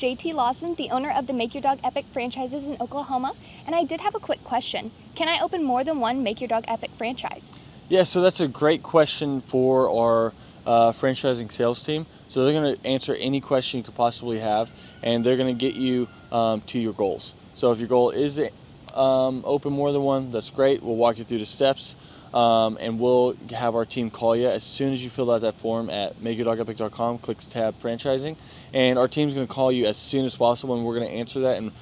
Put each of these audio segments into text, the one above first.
JT Lawson, the owner of the Make Your Dog Epic franchises in Oklahoma, and I did have a quick question. Can I open more than one Make Your Dog Epic franchise? Yeah, so that's a great question for our franchising sales team. So they're going to answer any question you could possibly have, and they're going to get you to your goals. So if your goal is open more than one, that's great. We'll walk you through the steps, and we'll have our team call you as soon as you fill out that form at makeyourdogepic.com. Click the tab franchising, and our team's going to call you as soon as possible, and we're going to answer that and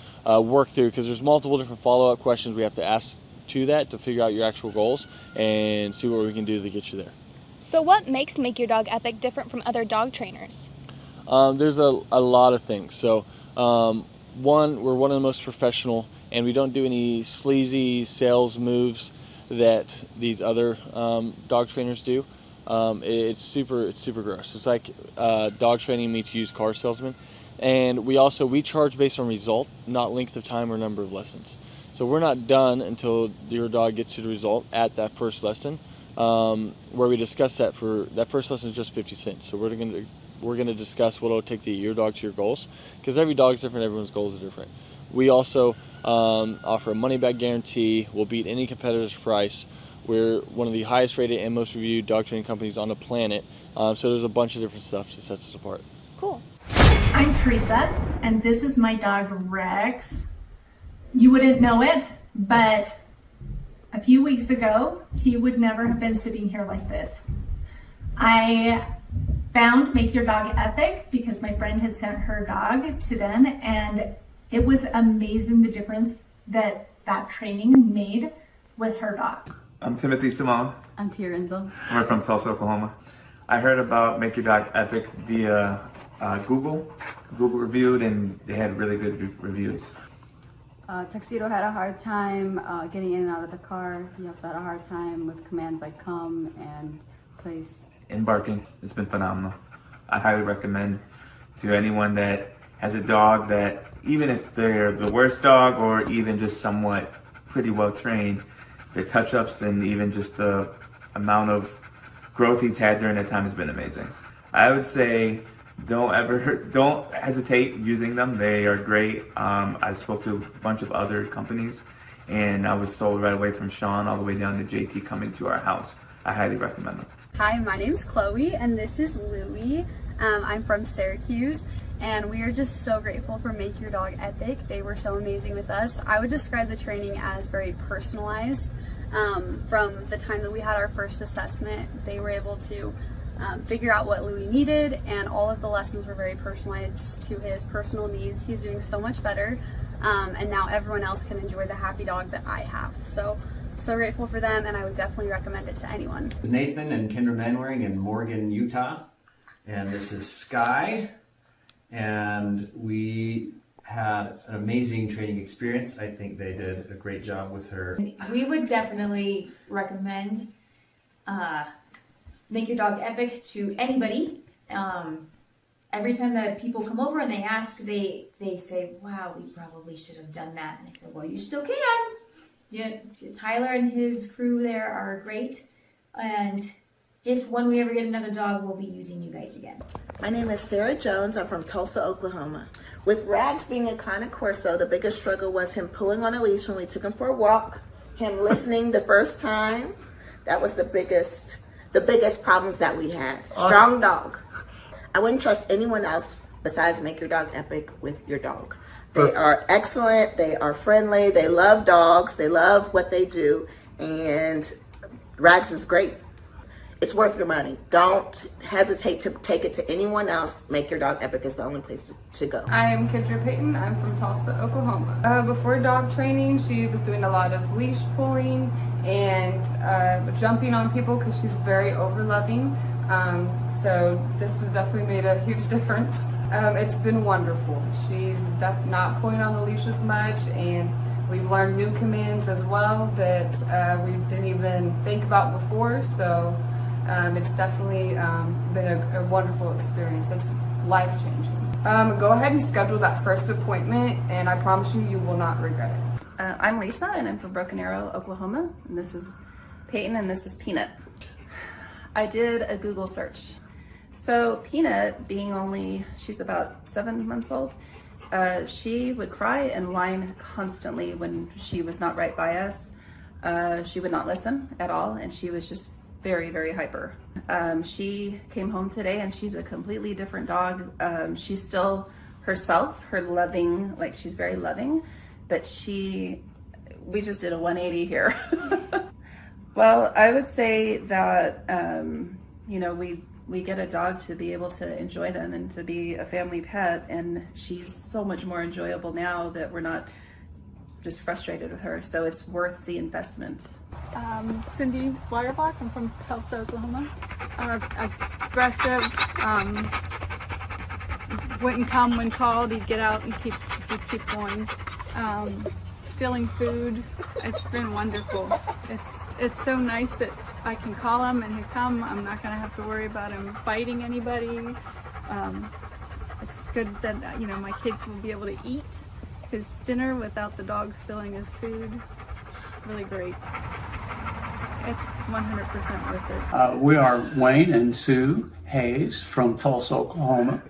work through, because there's multiple different follow-up questions we have to ask to that to figure out your actual goals and see what we can do to get you there. So what makes Make Your Dog Epic different from other dog trainers? There's a lot of things. So one, we're one of the most professional, and we don't do any sleazy sales moves that these other dog trainers do. It's super gross. It's like dog training meets used car salesman. And we charge based on result, not length of time or number of lessons. So we're not done until your dog gets to the result at that first lesson, where we discuss that. For that first lesson is just 50 cents. So we're going to discuss what it'll take to get your dog to your goals, because every dog's different, everyone's goals are different. We also offer a money-back guarantee. We'll beat any competitor's price. We're one of the highest rated and most reviewed dog training companies on the planet. So there's a bunch of different stuff that sets us apart. Cool. I'm Teresa, and this is my dog Rex. You wouldn't know it, but a few weeks ago, he would never have been sitting here like this. I found Make Your Dog Epic because my friend had sent her dog to them, and it was amazing the difference that training made with her dog. I'm Timothy Simone. I'm Tia Renzel. We're from Tulsa, Oklahoma. I heard about Make Your Dog Epic via Google reviewed, and they had really good reviews. Tuxedo had a hard time getting in and out of the car. He also had a hard time with commands like come and place. And barking, it's been phenomenal. I highly recommend to anyone that has a dog that, even if they're the worst dog or even just somewhat pretty well trained, the touch-ups and even just the amount of growth he's had during that time has been amazing. I would say don't hesitate using them. They are great. I spoke to a bunch of other companies, and I was sold right away from Sean all the way down to JT coming to our house. I highly recommend them. Hi, my name's Chloe, and this is Louie. I'm from Syracuse, and we are just so grateful for Make Your Dog Epic. They were so amazing with us. I would describe the training as very personalized. From the time that we had our first assessment, they were able to figure out what Louie needed, and all of the lessons were very personalized to his personal needs. He's doing so much better, and now everyone else can enjoy the happy dog that I have. So grateful for them, and I would definitely recommend it to anyone. This is Nathan and Kendra Manwaring in Morgan, Utah, and this is Sky, and we had an amazing training experience. I think they did a great job with her. We would definitely recommend Make Your Dog Epic to anybody. Every time that people come over and they ask, they say, wow, we probably should have done that. And I said, well, you still can. Yeah, Tyler and his crew there are great. And when we ever get another dog, we'll be using you guys again. My name is Sarah Jones. I'm from Tulsa, Oklahoma. With Rags being a kind of Corso, the biggest struggle was him pulling on a leash when we took him for a walk, him listening the first time. That was the biggest problems that we had. Awesome. Strong dog. I wouldn't trust anyone else besides Make Your Dog Epic with your dog. They are excellent, they are friendly, they love dogs, they love what they do, and Rags is great. It's worth your money. Don't hesitate to take it to anyone else. Make Your Dog Epic is the only place to go. I am Kendra Payton. I'm from Tulsa, Oklahoma. Before dog training, she was doing a lot of leash pulling and jumping on people because she's very over-loving. So this has definitely made a huge difference. It's been wonderful. She's not pulling on the leash as much, and we've learned new commands as well that we didn't even think about before. So it's definitely been a wonderful experience. It's life-changing. Go ahead and schedule that first appointment, and I promise you, you will not regret it. I'm Lisa, and I'm from Broken Arrow, Oklahoma. And this is Peyton, and this is Peanut. I did a Google search. So Peanut, being she's about 7 months old, She would cry and whine constantly when she was not right by us. She would not listen at all, and she was just very, very hyper. She came home today and she's a completely different dog. She's still herself, her loving, like she's very loving, but we just did a 180 here. Well, I would say that, you know, we get a dog to be able to enjoy them and to be a family pet, and she's so much more enjoyable now that we're not just frustrated with her, so it's worth the investment. Cindy Wireblock, I'm from Tulsa, Oklahoma. I'm aggressive, wouldn't come when called, he'd get out and keep going. Stealing food, it's been wonderful. It's so nice that I can call him and he'll come. I'm not going to have to worry about him biting anybody. It's good that, you know, my kid will be able to eat his dinner without the dog stealing his food. It's really great. It's 100% worth it. We are Wayne and Sue Hayes from Tulsa, Oklahoma.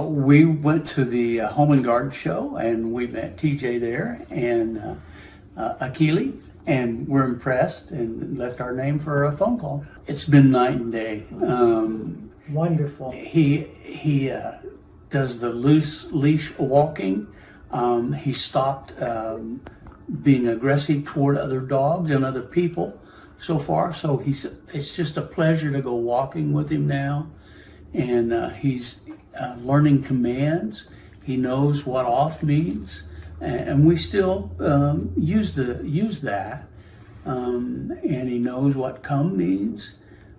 We went to the Home and Garden show and we met TJ there and Akili, and we're impressed and left our name for a phone call. It's been night and day. Wonderful. He does the loose leash walking. He stopped being aggressive toward other dogs and other people so far. So it's just a pleasure to go walking with him now. And he's learning commands. He knows what off means. And we still use that. And he knows what come means.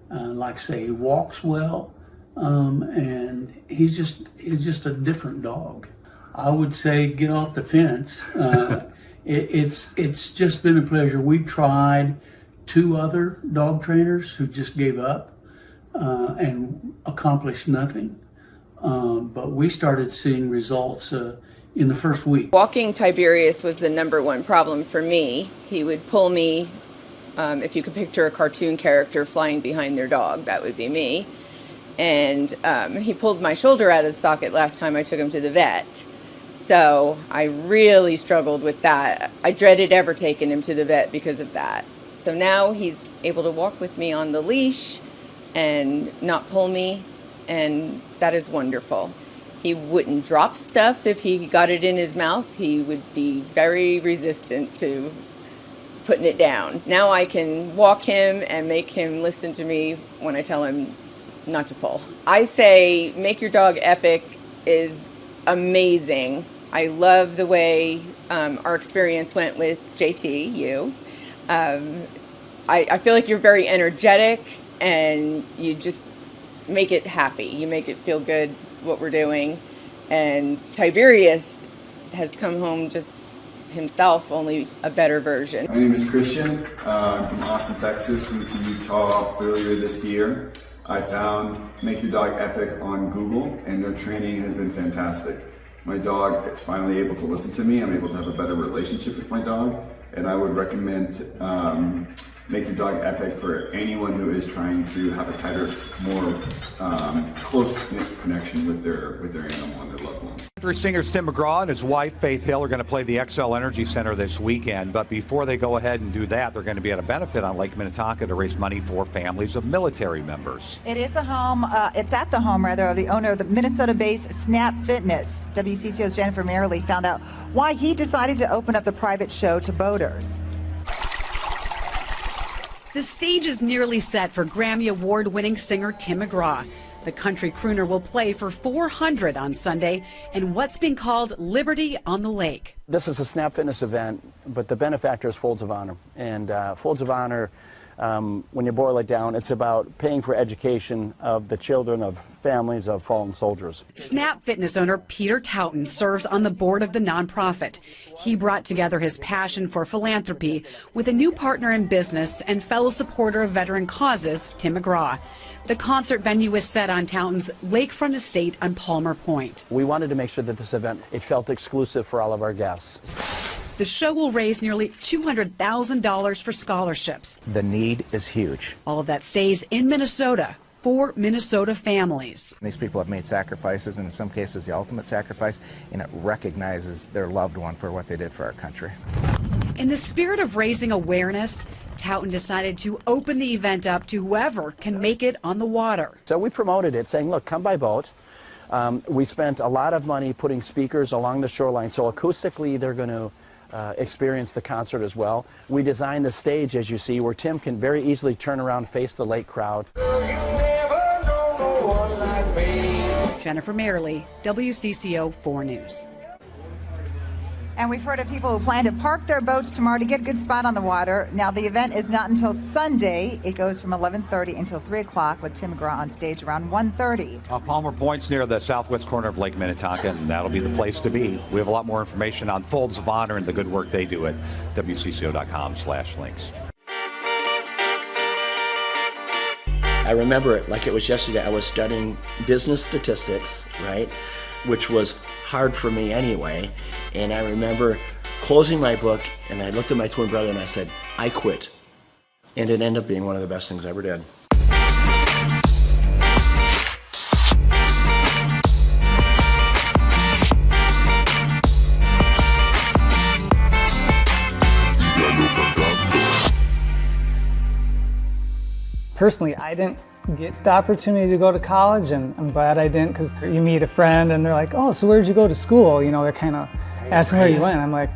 Like I say, he walks well. And he's just a different dog. I would say get off the fence. It's just been a pleasure. We've tried 2 other dog trainers who just gave up and accomplished nothing. But we started seeing results in the first week. Walking Tiberius was the #1 problem for me. He would pull me, if you could picture a cartoon character flying behind their dog, that would be me. And he pulled my shoulder out of the socket last time I took him to the vet. So I really struggled with that. I dreaded ever taking him to the vet because of that. So now he's able to walk with me on the leash and not pull me, and that is wonderful. He wouldn't drop stuff if he got it in his mouth. He would be very resistant to putting it down. Now I can walk him and make him listen to me when I tell him not to pull. I say Make Your Dog Epic is amazing. I love the way our experience went with JT, you. I feel like you're very energetic and you just make it happy. You make it feel good what we're doing. And Tiberius has come home just himself, only a better version. My name is Christian. I'm from Austin, Texas. Moved to Utah earlier this year. I found Make Your Dog Epic on Google, and their training has been fantastic. My dog is finally able to listen to me. I'm able to have a better relationship with my dog, and I would recommend Make Your Dog Epic for anyone who is trying to have a tighter, more close-knit connection with their animal and their loved one. Country singers Tim McGraw and his wife Faith Hill are going to play the XL Energy Center this weekend, but before they go ahead and do that, they're going to be at a benefit on Lake Minnetonka to raise money for families of military members. It is a home, it's at the home rather of the owner of the Minnesota-based Snap Fitness. WCCO's Jennifer Merrily found out why he decided to open up the private show to boaters. The stage is nearly set for Grammy Award-winning singer Tim McGraw. The country crooner will play for 400 on Sunday in what's being called Liberty on the Lake. This is a Snap Fitness event, but the benefactor is Folds of Honor. And Folds of Honor, when you boil it down, it's about paying for education of the children of families of fallen soldiers. Snap Fitness owner Peter Taunton serves on the board of the nonprofit. He brought together his passion for philanthropy with a new partner in business and fellow supporter of veteran causes, Tim McGraw. The concert venue is set on Taunton's lakefront estate on Palmer Point. We wanted to make sure that this event, it felt exclusive for all of our guests. The show will raise nearly $200,000 for scholarships. The need is huge. All of that stays in Minnesota. for Minnesota families. These people have made sacrifices, and in some cases the ultimate sacrifice, and it recognizes their loved one for what they did for our country. In the spirit of raising awareness, Taunton decided to open the event up to whoever can make it on the water. So we promoted it, saying, look, come by boat. We spent a lot of money putting speakers along the shoreline, so acoustically they're going to experience the concert as well. We designed the stage, as you see, where Tim can very easily turn around, face the lake crowd. Jennifer Merrily, WCCO 4 News. And we've heard of people who plan to park their boats tomorrow to get a good spot on the water. Now, the event is not until Sunday. It goes from 11:30 until 3 o'clock with Tim McGraw on stage around 1:30. Palmer Point's near the southwest corner of Lake Minnetonka, and that'll be the place to be. We have a lot more information on Folds of Honor and the good work they do at WCCO.com/links. I remember it like it was yesterday. I was studying business statistics, right, which was hard for me anyway. And I remember closing my book, and I looked at my twin brother and I said, I quit. And it ended up being one of the best things I ever did. Personally, I didn't get the opportunity to go to college, and I'm glad I didn't, because you meet a friend and they're like, oh, so where'd you go to school? You know, they're kind of asking where you went. I'm like,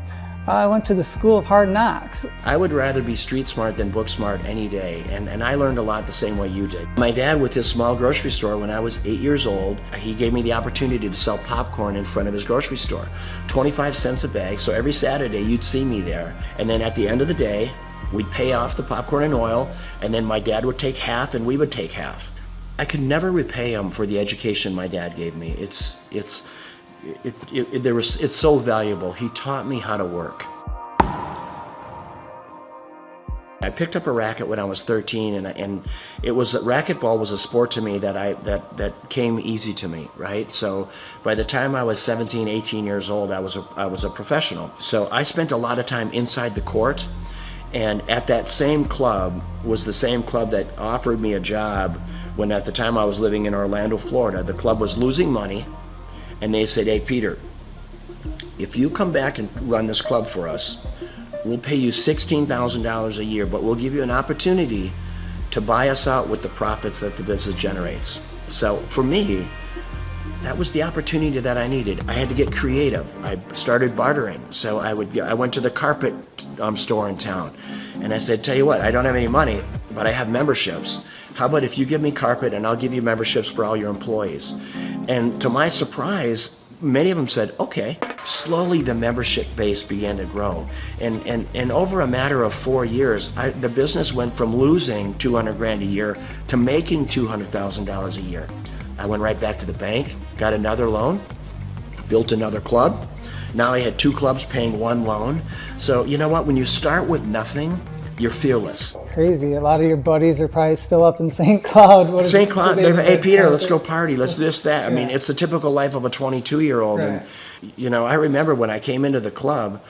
I went to the School of Hard Knocks. I would rather be street smart than book smart any day, and I learned a lot the same way you did. My dad, with his small grocery store, when I was 8 years old, he gave me the opportunity to sell popcorn in front of his grocery store. 25 cents a bag, so every Saturday you'd see me there, and then at the end of the day, we'd pay off the popcorn and oil, and then my dad would take half and we would take half. I could never repay him for the education my dad gave me. It's so valuable. He taught me how to work. I picked up a racket when I was 13, and racquetball was a sport to me that came easy to me, right? So by the time I was 17, 18 years old, I was a professional. So I spent a lot of time inside the court. And at that same club was the same club that offered me a job when at the time I was living in Orlando, Florida. The club was losing money, and they said, hey, Peter, if you come back and run this club for us, we'll pay you $16,000 a year, but we'll give you an opportunity to buy us out with the profits that the business generates. So for me, that was the opportunity that I needed. I had to get creative. I started bartering. So I went to the carpet store in town, and I said, tell you what, I don't have any money, but I have memberships. How about if you give me carpet and I'll give you memberships for all your employees? And to my surprise, many of them said, okay. Slowly the membership base began to grow. And over a matter of 4 years, the business went from losing $200,000 a year to making $200,000 a year. I went right back to the bank, got another loan, built another club. Now I had 2 clubs paying 1 loan. So you know what, when you start with nothing, you're fearless. Crazy, a lot of your buddies are probably still up in St. Cloud. St. Cloud, hey Peter, let's go party, let's do this, that. I mean, it's the typical life of a 22-year-old. Right. And you know, I remember when I came into the club,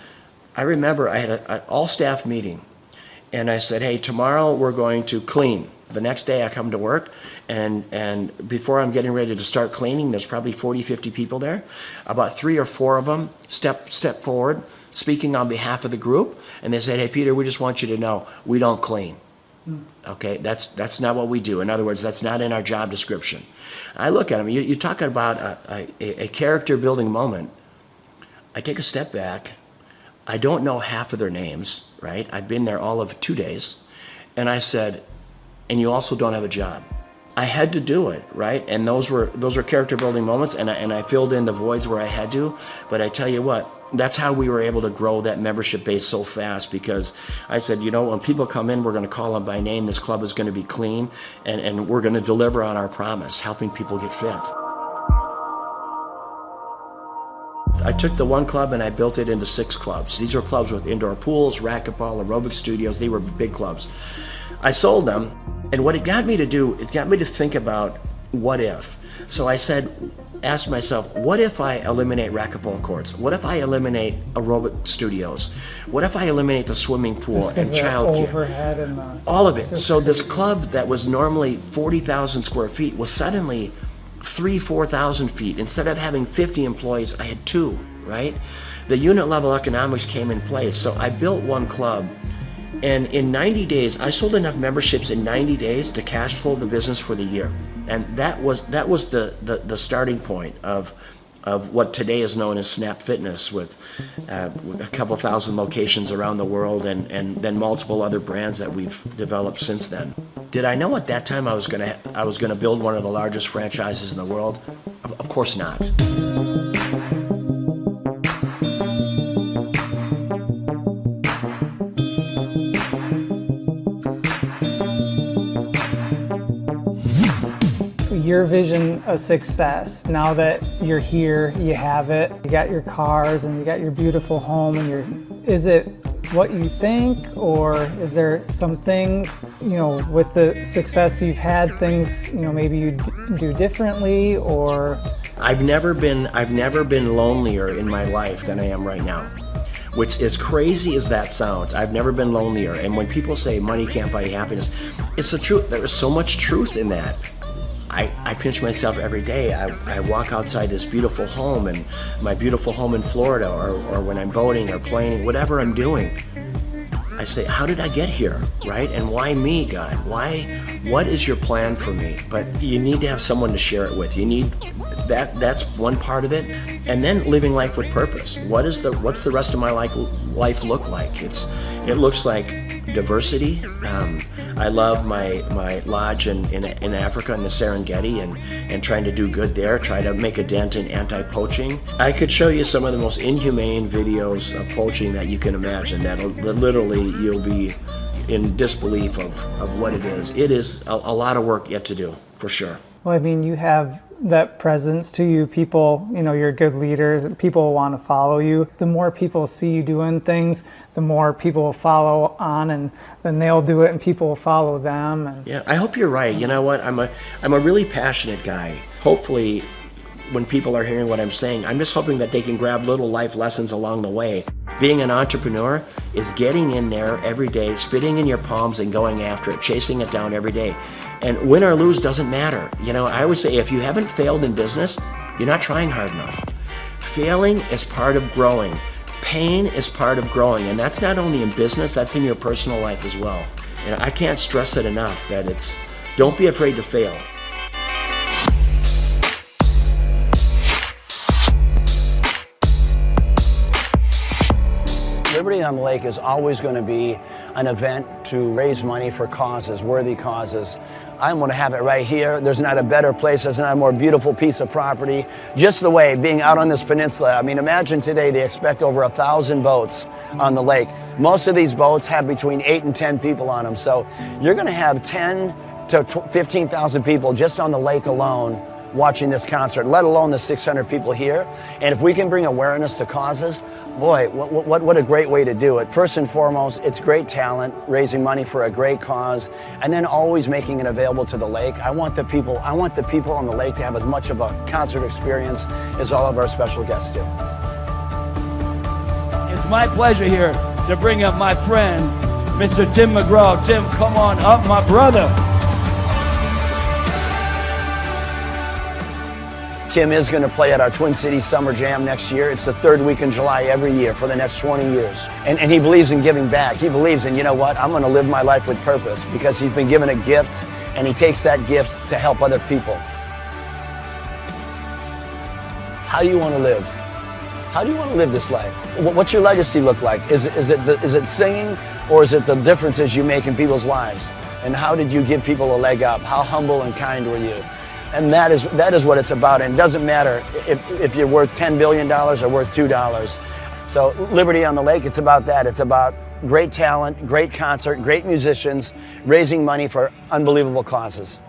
I had an all-staff meeting. And I said, hey, tomorrow we're going to clean. The next day I come to work, and before I'm getting ready to start cleaning, there's probably 40, 50 people there. About 3 or 4 of them step forward, speaking on behalf of the group, and they said, hey, Peter, we just want you to know, we don't clean. Okay, that's not what we do. In other words, that's not in our job description. I look at them, you're talking about a character building moment. I take a step back. I don't know half of their names, right? I've been there all of 2 days. And I said, and you also don't have a job. I had to do it, right? And those were character building moments, and I filled in the voids where I had to. But I tell you what, that's how we were able to grow that membership base so fast, because I said, you know, when people come in, we're going to call them by name. This club is going to be clean, and we're going to deliver on our promise, helping people get fit. I took the 1 club and I built it into 6 clubs. These are clubs with indoor pools, racquetball, aerobic studios. They were big clubs. I sold them, and what it got me to do, it got me to think about what if? So I asked myself, what if I eliminate racquetball courts? What if I eliminate aerobic studios? What if I eliminate the swimming pool and childcare? Overhead and the, all of it. So this club that was normally 40,000 square feet was suddenly 4,000 feet. Instead of having 50 employees, I had 2, right? The unit level economics came in place. So I built one club, and in 90 days, I sold enough memberships in 90 days to cash flow the business for the year. And that was the starting point of what today is known as Snap Fitness, with a couple thousand locations around the world, and then multiple other brands that we've developed since then. Did I know at that time I was gonna build one of the largest franchises in the world? Of course not. Your vision of success, now that you're here, you have it, you got your cars and you got your beautiful home, and is it what you think, or is there some things, with the success you've had, things, maybe you do differently, or? I've never been lonelier in my life than I am right now. Which, as crazy as that sounds, I've never been lonelier. And when people say money can't buy you happiness, it's the truth. There is so much truth in that. I pinch myself every day. I walk outside this beautiful home, and my beautiful home in Florida, or when I'm boating or planing, whatever I'm doing, I say, how did I get here, right? And why me, God? What is your plan for me? But you need to have someone to share it with. You need that's one part of it. And then living life with purpose. What's the rest of my life look like? It looks like diversity. I love my lodge in Africa, in the Serengeti, and trying to do good there, try to make a dent in anti-poaching. I could show you some of the most inhumane videos of poaching that you can imagine, that literally you'll be in disbelief of what it is. It is a lot of work yet to do, for sure. Well, I mean, you have that presence to you. People, you're good leaders, and people want to follow you. The more people see you doing things, the more people will follow on, and then they'll do it and people will follow them. And yeah, I hope you're right. You know what? I'm a really passionate guy. Hopefully, when people are hearing what I'm saying, I'm just hoping that they can grab little life lessons along the way. Being an entrepreneur is getting in there every day, spitting in your palms and going after it, chasing it down every day. And win or lose doesn't matter. I always say, if you haven't failed in business, you're not trying hard enough. Failing is part of growing. Pain is part of growing, and that's not only in business, that's in your personal life as well. And I can't stress it enough that don't be afraid to fail. Liberty on the Lake is always going to be an event to raise money for causes, worthy causes. I'm going to have it right here. There's not a better place. There's not a more beautiful piece of property. Just the way, being out on this peninsula. I mean, imagine today they expect over 1,000 boats on the lake. Most of these boats have between 8 and 10 people on them. So you're going to have 10 to 15,000 people just on the lake alone watching this concert, let alone the 600 people here. And if we can bring awareness to causes, boy, what a great way to do it. First and foremost, it's great talent, raising money for a great cause, and then always making it available to the lake. I want the people on the lake to have as much of a concert experience as all of our special guests do. It's my pleasure here to bring up my friend, Mr. Tim McGraw. Tim, come on up, my brother. Tim is going to play at our Twin Cities Summer Jam next year. It's the third week in July every year for the next 20 years. And he believes in giving back. He believes in, you know what, I'm going to live my life with purpose, because he's been given a gift, and he takes that gift to help other people. How do you want to live? How do you want to live this life? What's your legacy look like? Is it singing, or is it the differences you make in people's lives? And how did you give people a leg up? How humble and kind were you? And that is what it's about. And it doesn't matter if you're worth $10 billion or worth $2. So Liberty on the Lake, it's about that. It's about great talent, great concert, great musicians, raising money for unbelievable causes.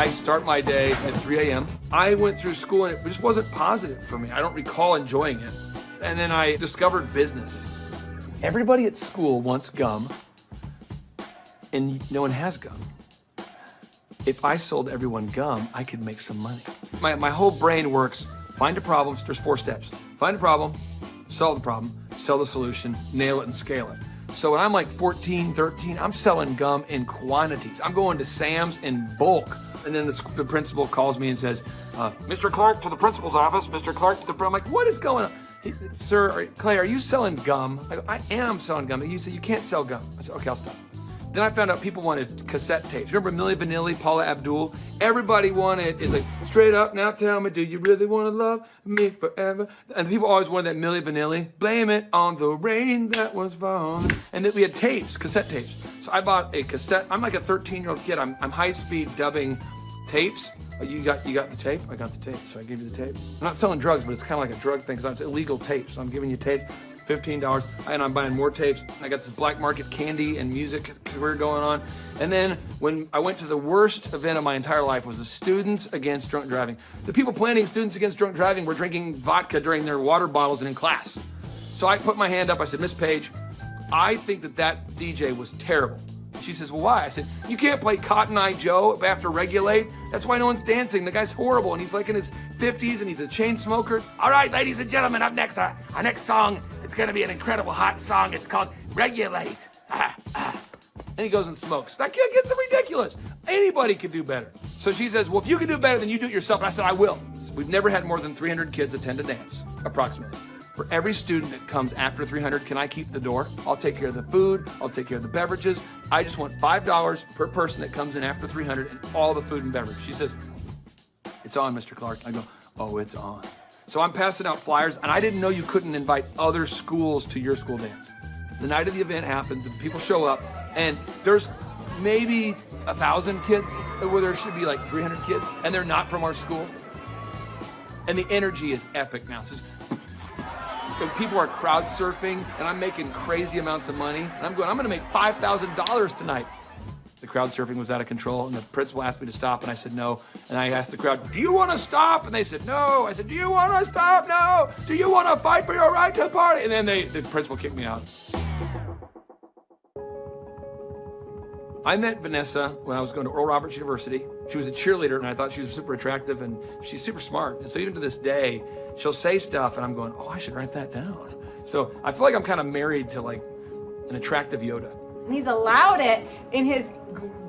I start my day at 3 a.m. I went through school and it just wasn't positive for me. I don't recall enjoying it. And then I discovered business. Everybody at school wants gum, and no one has gum. If I sold everyone gum, I could make some money. My whole brain works, find a problem, there's 4 steps. Find a problem, solve the problem, sell the solution, nail it and scale it. So when I'm like 14, 13, I'm selling gum in quantities. I'm going to Sam's in bulk. And then the principal calls me and says, Mr. Clark to the principal's office, Mr. Clark to the, I'm like, what is going on? Sir, Clay, are you selling gum? I go, I am selling gum. He said, you can't sell gum. I said, okay, I'll stop. Then I found out people wanted cassette tapes. Remember Milli Vanilli, Paula Abdul? Everybody wanted, is like, straight up, now tell me, do you really want to love me forever? And people always wanted that Milli Vanilli. Blame it on the rain that was falling. And then we had tapes, cassette tapes. So I bought a cassette. I'm like a 13-year-old kid. I'm high-speed dubbing tapes. You got the tape? I got the tape, so I gave you the tape. I'm not selling drugs, but it's kind of like a drug thing, because it's illegal tapes. So I'm giving you tape, $15, and I'm buying more tapes. I got this black market candy and music career going on. And then when I went to the worst event of my entire life was the Students Against Drunk Driving. The people planning Students Against Drunk Driving were drinking vodka during their water bottles and in class. So I put my hand up, I said, Miss Page, I think that DJ was terrible. She says, well, why? I said, you can't play Cotton Eye Joe after Regulate. That's why no one's dancing. The guy's horrible, and he's like in his 50s, and he's a chain smoker. All right, ladies and gentlemen, up next, our next song, it's gonna be an incredible hot song. It's called Regulate. And he goes and smokes. That kid gets ridiculous. Anybody could do better. So she says, well, if you can do better, then you do it yourself. And I said, I will. We've never had more than 300 kids attend a dance, approximately. For every student that comes after 300, can I keep the door? I'll take care of the food. I'll take care of the beverages. I just want $5 per person that comes in after 300 and all the food and beverage. She says, it's on, Mr. Clark. I go, oh, it's on. So I'm passing out flyers, and I didn't know you couldn't invite other schools to your school dance. The night of the event happened, the people show up, and there's maybe 1,000 kids, where there should be like 300 kids, and they're not from our school. And the energy is epic now. So people are crowd surfing, and I'm making crazy amounts of money. And I'm gonna make $5,000 tonight. The crowd surfing was out of control, and the principal asked me to stop, and I said no. And I asked the crowd, do you want to stop? And they said no. I said, do you want to stop? No. Do you want to fight for your right to party? And then the principal kicked me out. I met Vanessa when I was going to Oral Roberts University. She was a cheerleader, and I thought she was super attractive, and she's super smart. And so even to this day, she'll say stuff, and I'm going, oh, I should write that down. So I feel like I'm kind of married to like an attractive Yoda. And he's allowed it in his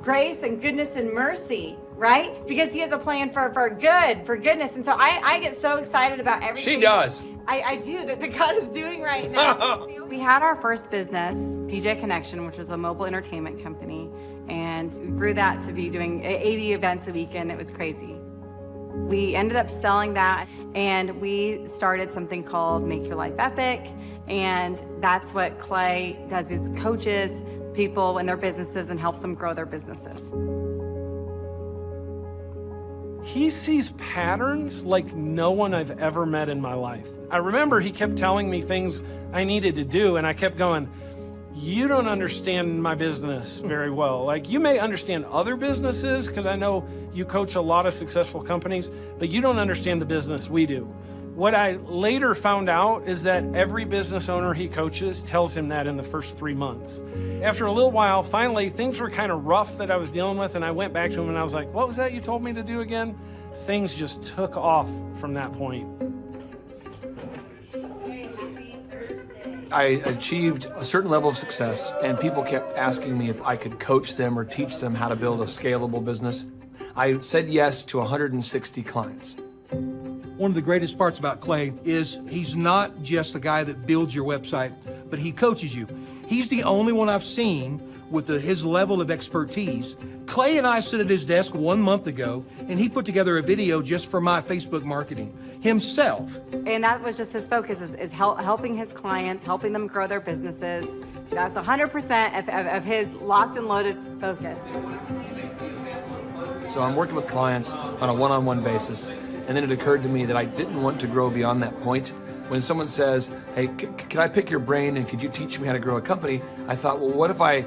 grace and goodness and mercy, right? Because he has a plan for goodness. And so I get so excited about everything. She does. I do, that God is doing right now. We had our first business, DJ Connection, which was a mobile entertainment company, and we grew that to be doing 80 events a weekend. It was crazy. We ended up selling that, and we started something called Make Your Life Epic, and that's what Clay does. He coaches people in their businesses and helps them grow their businesses. He sees patterns like no one I've ever met in my life. I remember he kept telling me things I needed to do, and I kept going, you don't understand my business very well. Like, you may understand other businesses, because I know you coach a lot of successful companies, but you don't understand the business we do. What I later found out is that every business owner he coaches tells him that in the first 3 months. After a little while, finally, things were kind of rough that I was dealing with, and I went back to him and I was like, what was that you told me to do again? Things just took off from that point. I achieved a certain level of success, and people kept asking me if I could coach them or teach them how to build a scalable business. I said yes to 160 clients. One of the greatest parts about Clay is he's not just a guy that builds your website, but he coaches you. He's the only one I've seen with his level of expertise. Clay and I stood at his desk 1 month ago, and he put together a video just for my Facebook marketing himself. And that was just his focus, is helping his clients, helping them grow their businesses. That's 100% of his locked and loaded focus. So I'm working with clients on a one-on-one basis, and then it occurred to me that I didn't want to grow beyond that point When someone says, hey, can I pick your brain and could you teach me how to grow a company? I thought, well, what if I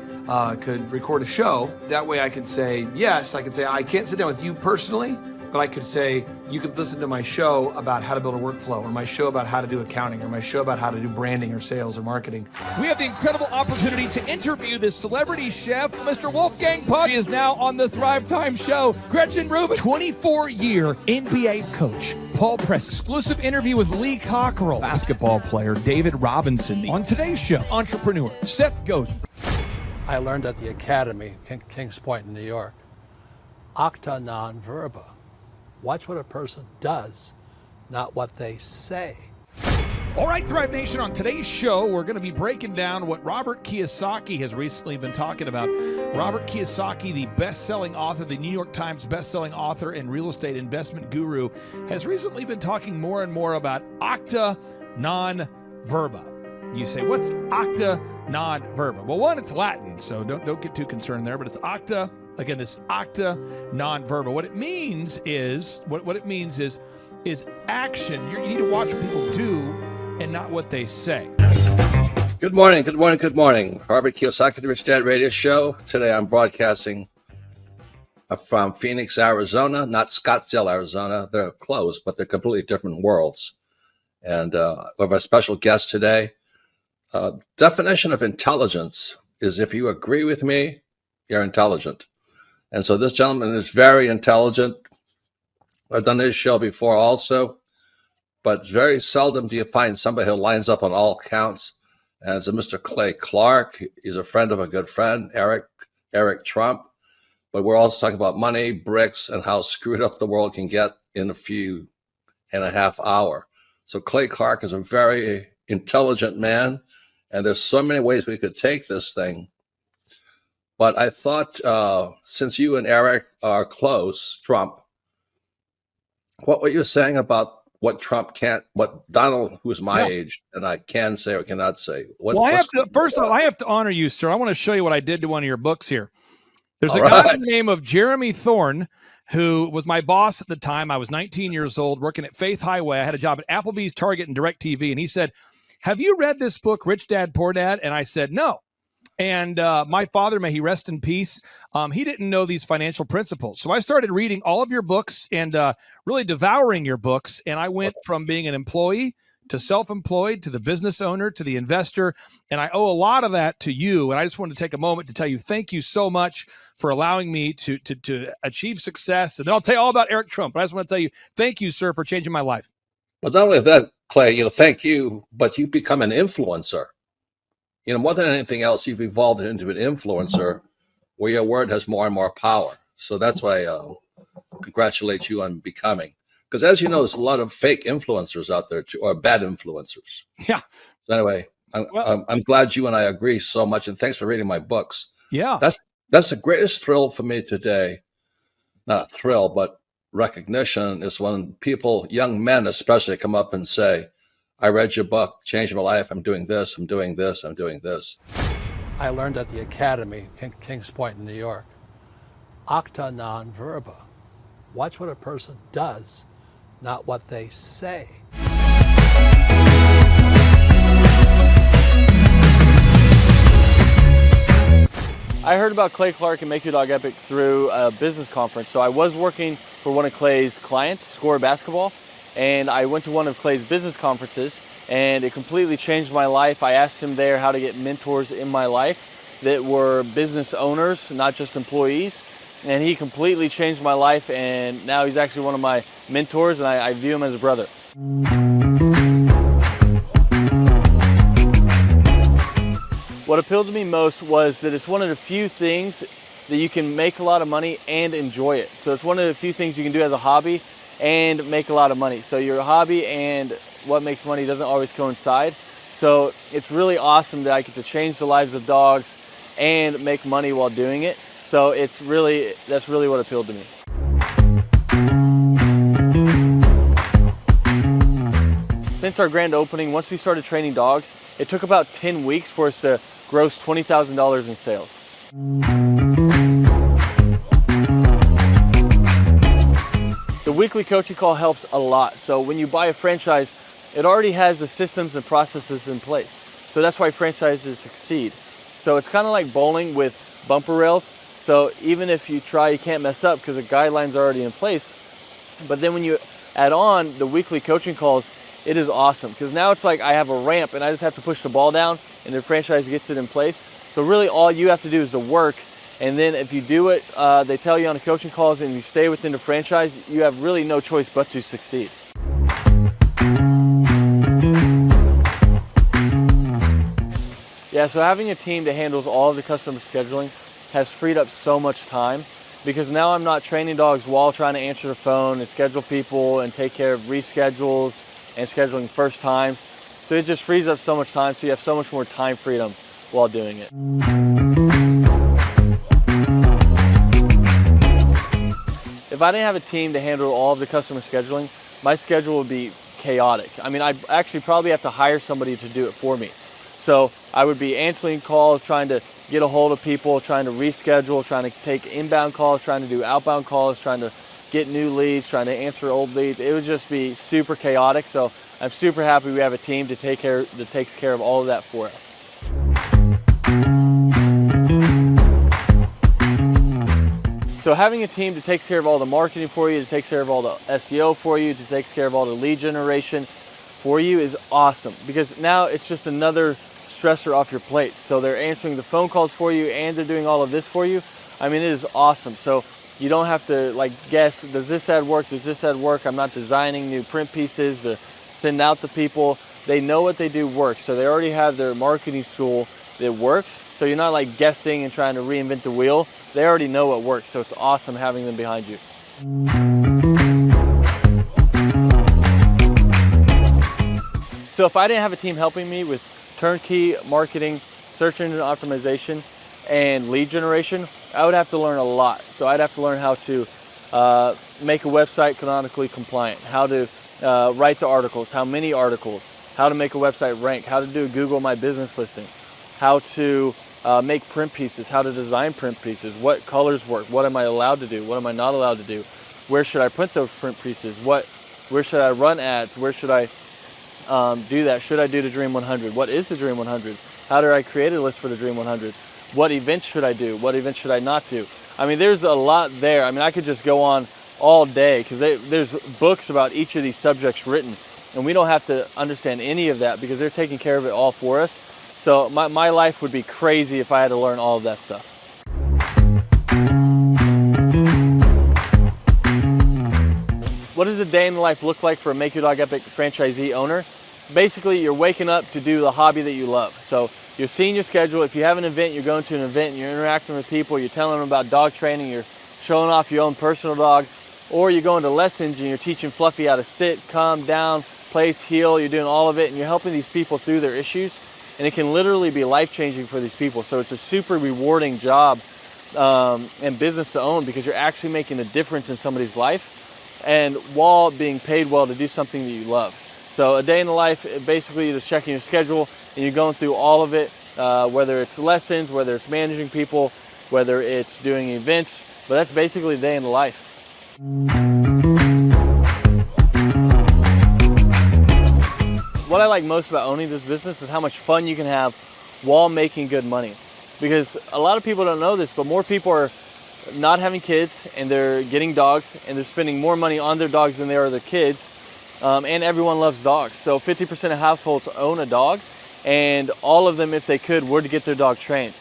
could record a show? That way I could say, yes, I could say, I can't sit down with you personally, but I could say, you could listen to my show about how to build a workflow, or my show about how to do accounting, or my show about how to do branding or sales or marketing. We have the incredible opportunity to interview this celebrity chef, Mr. Wolfgang Puck. She is now on the Thrive Time show. Gretchen Rubin, 24-year NBA coach. Paul Press, exclusive interview with Lee Cockrell. Basketball player David Robinson. On today's show, entrepreneur Seth Godin. I learned at the Academy, Kings Point in New York, acta non verba. Watch what a person does, not what they say. All right, Thrive Nation, on today's show, we're going to be breaking down what Robert Kiyosaki has recently been talking about. Robert Kiyosaki, the best-selling author, the New York Times best-selling author and real estate investment guru, has recently been talking more and more about acta non verba. You say, what's acta non verba? Well, one, it's Latin, so don't get too concerned there, but it's acta. Again, this acta non verba. What it means is is action. You need to watch what people do and not what they say. Good morning, good morning, good morning. Robert Kiyosaki, the Rich Dad Radio Show. Today I'm broadcasting from Phoenix, Arizona, not Scottsdale, Arizona. They're close, but they're completely different worlds. And we have a special guest today. Definition of intelligence is if you agree with me, you're intelligent. And so this gentleman is very intelligent. I've done his show before also, but very seldom do you find somebody who lines up on all counts. And it's a Mr. Clay Clark. He's a friend of a good friend, Eric Trump. But we're also talking about money, bricks, and how screwed up the world can get in a few and a half hour. So Clay Clark is a very intelligent man, and there's so many ways we could take this thing. But I thought, since you and Eric are close, Trump, what were you saying about what Trump can't, what Donald, who's my age, and I can say or cannot say? First of all, I have to honor you, sir. I want to show you what I did to one of your books here. There's a guy by the name of Jeremy Thorne, who was my boss at the time. I was 19 years old, working at Faith Highway. I had a job at Applebee's, Target, and DirecTV. And he said, have you read this book, Rich Dad, Poor Dad? And I said, no. And my father, may he rest in peace, he didn't know these financial principles. So I started reading all of your books and really devouring your books. And I went from being an employee to self-employed to the business owner to the investor. And I owe a lot of that to you. And I just wanted to take a moment to tell you thank you so much for allowing me to achieve success. And then I'll tell you all about Eric Trump. But I just want to tell you thank you, sir, for changing my life. But not only that, Clay, thank you, but you become an influencer. More than anything else, you've evolved into an influencer where your word has more and more power. So that's why I congratulate you on becoming. Because as you know, there's a lot of fake influencers out there, too, or bad influencers. Yeah. So anyway, I'm glad you and I agree so much. And thanks for reading my books. Yeah. That's the greatest thrill for me today. Not a thrill, but recognition is when people, young men especially, come up and say, I read your book, changed my life. I'm doing this, I'm doing this, I'm doing this. I learned at the Academy, Kings Point in New York, acta non verba. Watch what a person does, not what they say. I heard about Clay Clark and Make Your Dog Epic through a business conference. So I was working for one of Clay's clients, Score Basketball, and I went to one of Clay's business conferences, and it completely changed my life. I asked him there how to get mentors in my life that were business owners, not just employees, and he completely changed my life, and now he's actually one of my mentors, and I view him as a brother. What appealed to me most was that it's one of the few things that you can make a lot of money and enjoy it. So it's one of the few things you can do as a hobby and make a lot of money. So your hobby and what makes money doesn't always coincide. So it's really awesome that I get to change the lives of dogs and make money while doing it. So that's really what appealed to me. Since our grand opening, once we started training dogs, it took about 10 weeks for us to gross $20,000 in sales. The weekly coaching call helps a lot. So when you buy a franchise, it already has the systems and processes in place. So that's why franchises succeed. So it's kind of like bowling with bumper rails. So even if you try, you can't mess up because the guidelines are already in place. But then when you add on the weekly coaching calls, it is awesome because now it's like I have a ramp and I just have to push the ball down and the franchise gets it in place. So really all you have to do is the work, and then if you do it, they tell you on the coaching calls and you stay within the franchise, you have really no choice but to succeed. Yeah, so having a team that handles all of the customer scheduling has freed up so much time, because now I'm not training dogs while trying to answer the phone and schedule people and take care of reschedules and scheduling first times. So it just frees up so much time, so you have so much more time freedom while doing it. If I didn't have a team to handle all of the customer scheduling, my schedule would be chaotic. I mean, I'd actually probably have to hire somebody to do it for me. So I would be answering calls, trying to get a hold of people, trying to reschedule, trying to take inbound calls, trying to do outbound calls, trying to get new leads, trying to answer old leads. It would just be super chaotic. So I'm super happy we have a team to that takes care of all of that for us. So having a team that takes care of all the marketing for you, that takes care of all the SEO for you, that takes care of all the lead generation for you is awesome, because now it's just another stressor off your plate. So they're answering the phone calls for you and they're doing all of this for you. I mean, it is awesome. So you don't have to like guess, does this ad work? Does this ad work? I'm not designing new print pieces to send out to people. They know what they do works. So they already have their marketing tool that works. So you're not like guessing and trying to reinvent the wheel. They already know what works. So it's awesome having them behind you. So if I didn't have a team helping me with turnkey marketing, search engine optimization, and lead generation, I would have to learn a lot. So I'd have to learn how to make a website canonically compliant, how to write the articles, how many articles, how to make a website rank, how to do a Google My Business listing, how to make print pieces, how to design print pieces, what colors work, what am I allowed to do, what am I not allowed to do, where should I print those print pieces, where should I run ads, where should I do that? Should I do the Dream 100? What is the Dream 100? How do I create a list for the Dream 100? What events should I do? What events should I not do? I mean, there's a lot there. I mean, I could just go on all day because there's books about each of these subjects written, and we don't have to understand any of that because they're taking care of it all for us. So my life would be crazy if I had to learn all of that stuff. What does a day in the life look like for a Make Your Dog Epic franchisee owner? Basically, you're waking up to do the hobby that you love. So you're seeing your schedule. If you have an event, you're going to an event and you're interacting with people, you're telling them about dog training, you're showing off your own personal dog, or you're going to lessons and you're teaching Fluffy how to sit, calm down, place, heel, you're doing all of it and you're helping these people through their issues. And it can literally be life-changing for these people. So it's a super rewarding job and business to own because you're actually making a difference in somebody's life, and while being paid well to do something that you love. So a day in the life, basically you're just checking your schedule and you're going through all of it, whether it's lessons, whether it's managing people, whether it's doing events, but that's basically a day in the life. What I like most about owning this business is how much fun you can have while making good money. Because a lot of people don't know this, but more people are not having kids and they're getting dogs and they're spending more money on their dogs than they are their kids, and everyone loves dogs. So 50% of households own a dog, and all of them, if they could, would get their dog trained.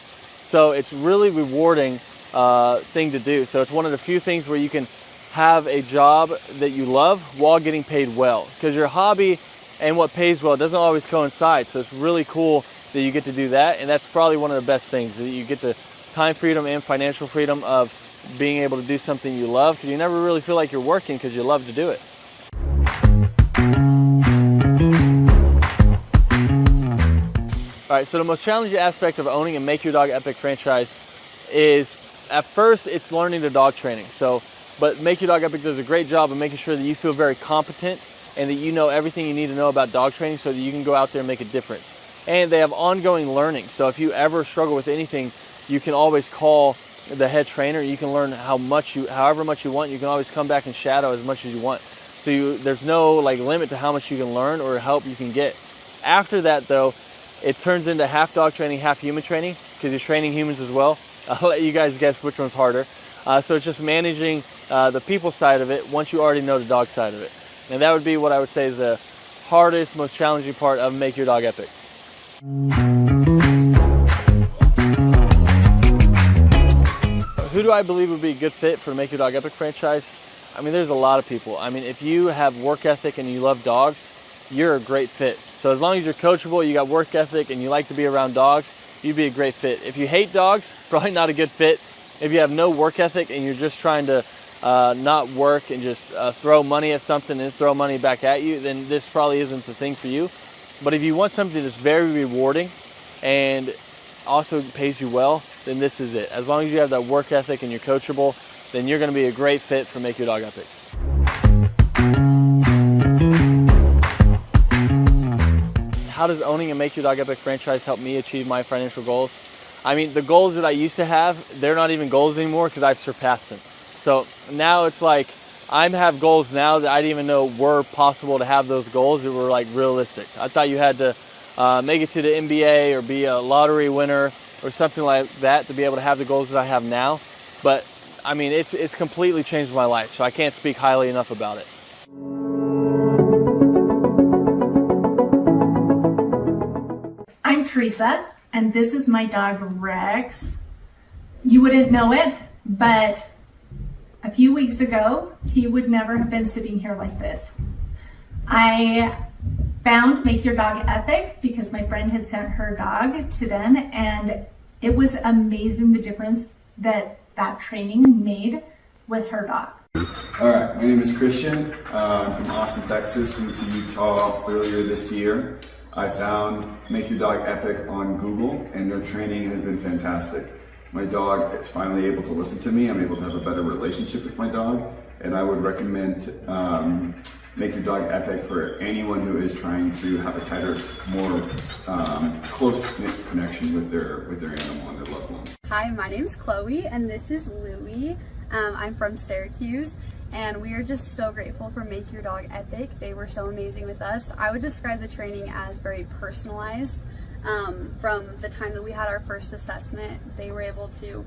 So it's really rewarding thing to do. So it's one of the few things where you can have a job that you love while getting paid well, because your hobby and what pays well doesn't always coincide. So it's really cool that you get to do that, and that's probably one of the best things, that you get the time freedom and financial freedom of being able to do something you love, because you never really feel like you're working because you love to do it. All right, so the most challenging aspect of owning a Make Your Dog Epic franchise is, at first, it's learning the dog training. But Make Your Dog Epic does a great job of making sure that you feel very competent and that you know everything you need to know about dog training so that you can go out there and make a difference. And they have ongoing learning. So if you ever struggle with anything, you can always call the head trainer. You can learn however much you want. You can always come back and shadow as much as you want. So there's no like limit to how much you can learn or help you can get. After that though, it turns into half dog training, half human training, because you're training humans as well. I'll let you guys guess which one's harder. So it's just managing the people side of it once you already know the dog side of it. And that would be what I would say is the hardest, most challenging part of Make Your Dog Epic. Who do I believe would be a good fit for the Make Your Dog Epic franchise? I mean, there's a lot of people. I mean, if you have work ethic and you love dogs, you're a great fit. So as long as you're coachable, you got work ethic, and you like to be around dogs, you'd be a great fit. If you hate dogs, probably not a good fit. If you have no work ethic and you're just trying to not work and just throw money at something and throw money back at you, then this probably isn't the thing for you. But if you want something that's very rewarding and also pays you well, then this is it. As long as you have that work ethic and you're coachable, then you're going to be a great fit for Make Your Dog Epic. How does owning a Make Your Dog Epic franchise help me achieve my financial goals? I mean, the goals that I used to have, they're not even goals anymore because I've surpassed them. So now it's like I have goals now that I didn't even know were possible to have those goals that were like realistic. I thought you had to make it to the NBA or be a lottery winner or something like that to be able to have the goals that I have now. But I mean, it's completely changed my life, so I can't speak highly enough about it. I'm Teresa, and this is my dog Rex. You wouldn't know it, but a few weeks ago, he would never have been sitting here like this. I found Make Your Dog Epic because my friend had sent her dog to them, and it was amazing the difference that training made with her dog. All right, my name is Christian. I'm from Austin, Texas. Moved to Utah earlier this year. I found Make Your Dog Epic on Google, and their training has been fantastic. My dog is finally able to listen to me. I'm able to have a better relationship with my dog, and I would recommend Make Your Dog Epic for anyone who is trying to have a tighter, more close-knit connection with their animal and their loved one. Hi, my name's Chloe, and this is Louie. I'm from Syracuse, and we are just so grateful for Make Your Dog Epic. They were so amazing with us. I would describe the training as very personalized. From the time that we had our first assessment, they were able to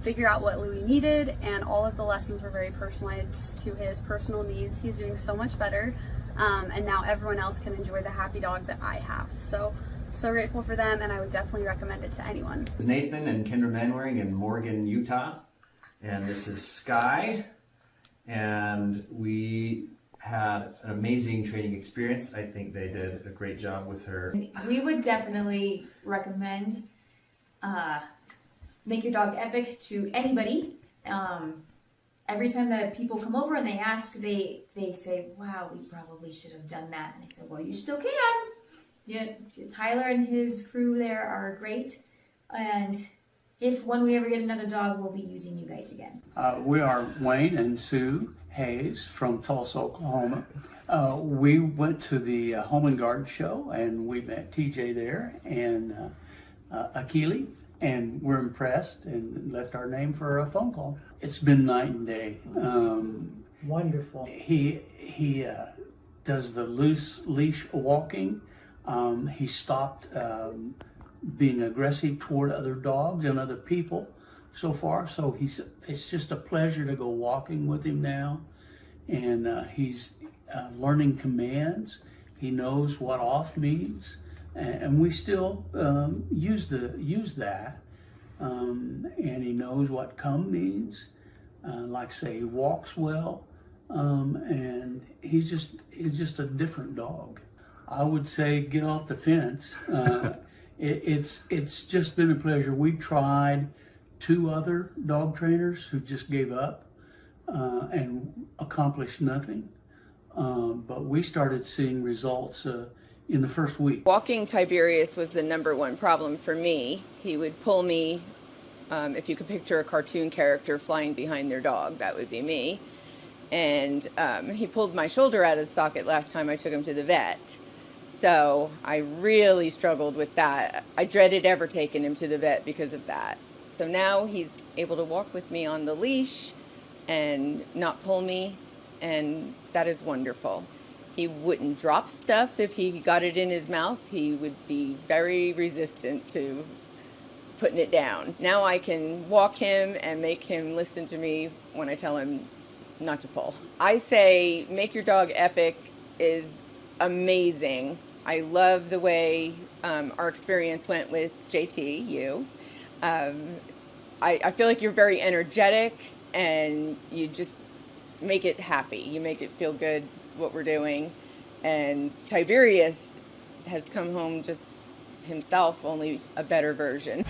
figure out what Louie needed, and all of the lessons were very personalized to his personal needs. He's doing so much better, and now everyone else can enjoy the happy dog that I have. So grateful for them, and I would definitely recommend it to anyone. This is Nathan and Kendra Manwaring in Morgan, Utah, and this is Sky, and we had an amazing training experience. I think they did a great job with her. We would definitely recommend Make Your Dog Epic to anybody. Every time that people come over and they ask, they say, wow, we probably should have done that. And I said, well, you still can. Tyler and his crew there are great. And when we ever get another dog, we'll be using you guys again. We are Wayne and Sue Hayes from Tulsa, Oklahoma. We went to the Home and Garden show, and we met TJ there and Akili, and we're impressed and left our name for a phone call. It's been night and day. Wonderful. He does the loose leash walking. He stopped being aggressive toward other dogs and other people so far. So it's just a pleasure to go walking with him now. And he's learning commands. He knows what off means. And we still use that. And he knows what come means. Like say, he walks well. And he's just a different dog. I would say get off the fence. It's just been a pleasure. We tried 2 other dog trainers who just gave up and accomplished nothing. But we started seeing results in the first week. Walking Tiberius was the #1 problem for me. He would pull me, if you could picture a cartoon character flying behind their dog, that would be me. And he pulled my shoulder out of the socket last time I took him to the vet. So I really struggled with that. I dreaded ever taking him to the vet because of that. So now he's able to walk with me on the leash and not pull me, and that is wonderful. He wouldn't drop stuff if he got it in his mouth. He would be very resistant to putting it down. Now I can walk him and make him listen to me when I tell him not to pull. I say make your dog epic is amazing. I love the way our experience went with JT, you. I feel like you're very energetic and you just make it happy. You make it feel good what we're doing. And Tiberius has come home just himself, only a better version.